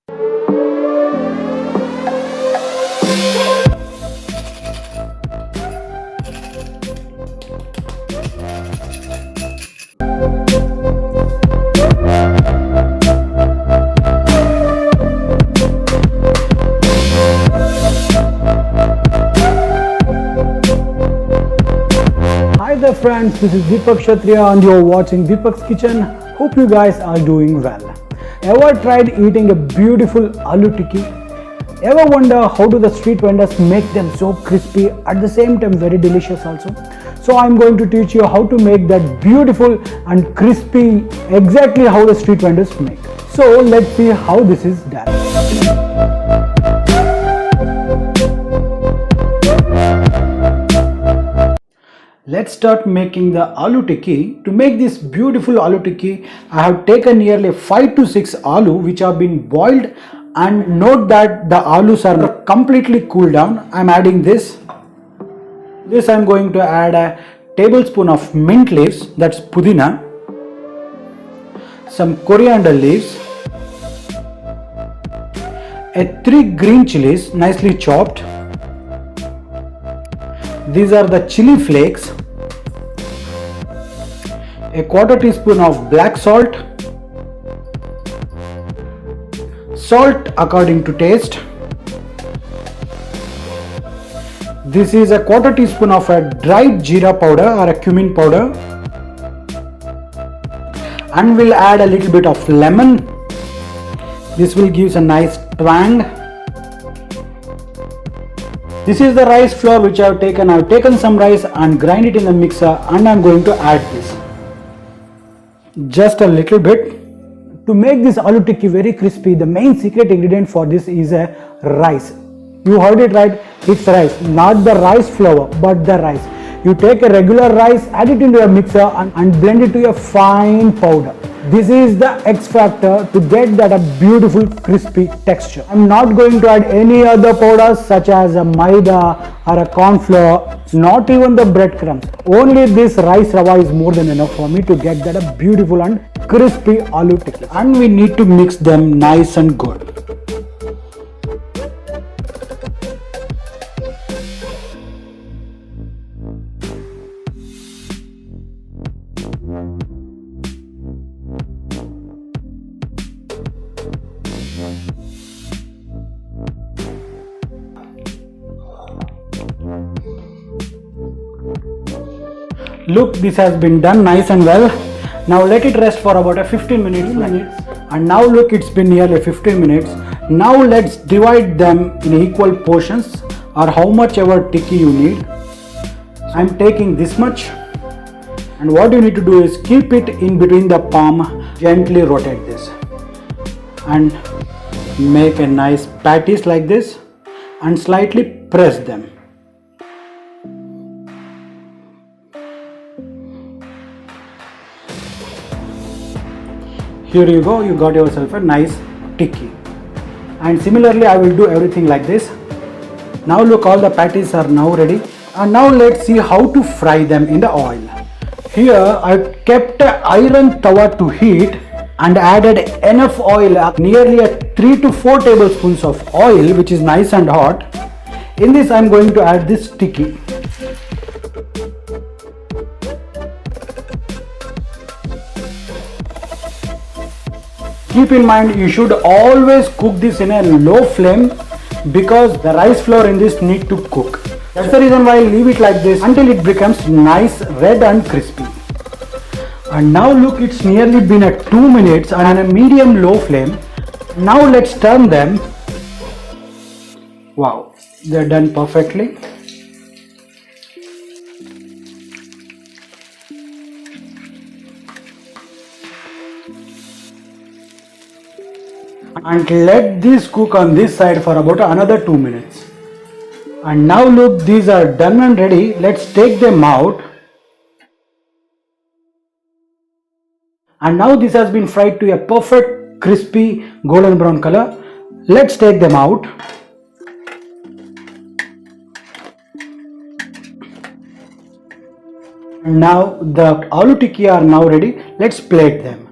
Hi there friends, this is Deepaks and you're watching Deepaks Kitchen. Hope you guys are doing well. Ever tried eating a beautiful aloo tikki? Ever wonder how do the street vendors make them so crispy, at the same time very delicious also? So I'm going to teach you how to make that beautiful and crispy exactly how the street vendors make. So let's see how this is done. Let's start making the aloo tikki. To make this beautiful aloo tikki, I have taken nearly 5 to 6 aloo which have been boiled, and note that the aloos are completely cooled down. I am adding this. I am going to add a tablespoon of mint leaves, that's pudina, some coriander leaves, 3 green chillies nicely chopped. These are the chili flakes, a quarter teaspoon of black salt, salt according to taste. This is a quarter teaspoon of a dried jeera powder or a cumin powder, and we'll add a little bit of lemon. This will give a nice twang. This is the rice flour which I have taken. I have taken some rice and grind it in the mixer, and I am going to add this. Just a little bit. To make this aloo tikki very crispy, the main secret ingredient for this is a rice. You heard it right, it's rice, not the rice flour but the rice. You take a regular rice, add it into a mixer and blend it to a fine powder. This is the X factor to get that a beautiful crispy texture. I am not going to add any other powders such as a maida or a corn flour, not even the breadcrumbs. Only this rice rava is more than enough for me to get that a beautiful and crispy aloo tikki. And we need to mix them nice and good. Look, this has been done nice and well. Now let it rest for about a 15 minutes. And now look, it's been nearly 15 minutes. Now let's divide them in equal portions, or how much ever tikki you need. I'm taking this much, and what you need to do is keep it in between the palm, gently rotate this and make a nice patties like this and slightly press them. Here you go, you got yourself a nice tikki. And similarly I will do everything like this. Now look, all the patties are now ready, and now let's see how to fry them in the oil. Here I kept an iron tawa to heat and added enough oil, nearly 3 to 4 tablespoons of oil, which is nice and hot. In this I am going to add this tikki. Keep in mind, you should always cook this in a low flame because the rice flour in this need to cook. That's the reason why I leave it like this until it becomes nice red and crispy. And now look, it's nearly been a 2 minutes on a medium low flame. Now let's turn them. Wow, they're done perfectly. And let this cook on this side for about another 2 minutes. And now look, these are done and ready. Let's take them out. And now this has been fried to a perfect crispy golden brown color. Let's take them out. And now the aloo tikki are now ready. Let's plate them.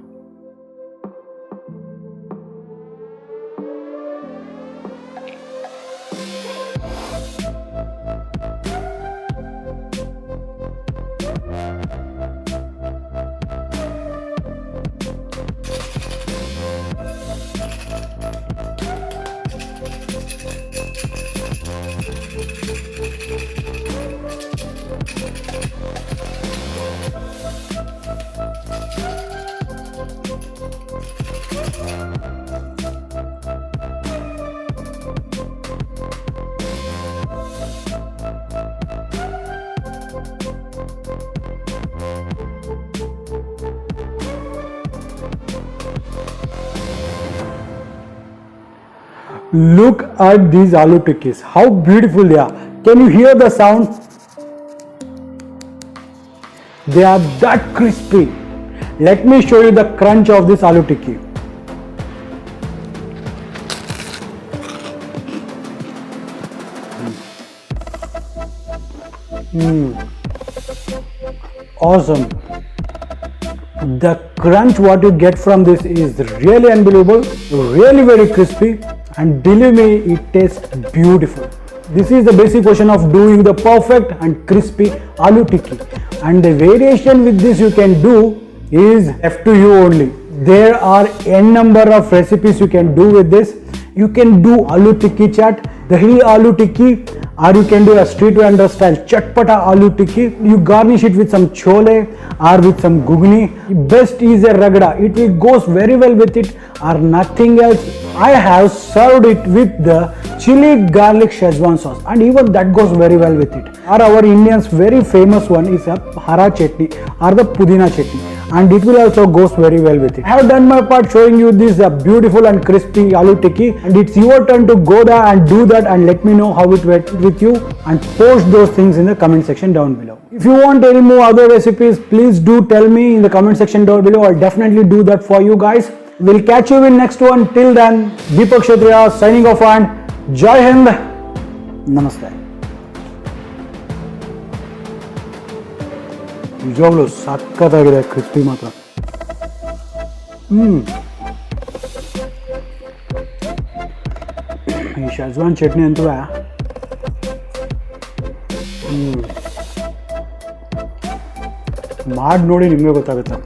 Look at these aloo tikkis, how beautiful they are. Can you hear the sound? They are that crispy. Let me show you the crunch of this aloo tikki. Awesome. The crunch what you get from this is really unbelievable, really very crispy, and believe me, it tastes beautiful. This is the basic question of doing the perfect and crispy aloo tikki, and the variation with this you can do is left to you only. There are n number of recipes you can do with this. You can do aloo tikki chaat, dahi aloo tikki, or you can do a street vendor style chatpata aloo tikki. You garnish it with some chole or with some gugni. Best is a ragda. It goes very well with it or nothing else. I have served it with the chili garlic Szechuan sauce, and even that goes very well with it. Or our Indians very famous one is a hara chutney or the pudina chutney, and it will also goes very well with it. I have done my part showing you this beautiful and crispy aloo tikki, and it's your turn to go there and do that, and let me know how it went with you, and post those things in the comment section down below. If you want any more other recipes, please do tell me in the comment section down below. I'll definitely do that for you guys. We'll catch you in next one. Till then, Deepaks signing off, and Jai Hind. Namaste. ನಿಜವಾಗ್ಲೂ ಸಕ್ಕತ್ತಾಗಿದೆ crispy ಮಾತ್ರ. ಈ ಶೆಜ್ವಾನ್ ಚಟ್ನಿ ಅಂತೂ ಮಾಡಿ ನೋಡಿ ನಿಮಗೆ ಗೊತ್ತಾಗುತ್ತೆ.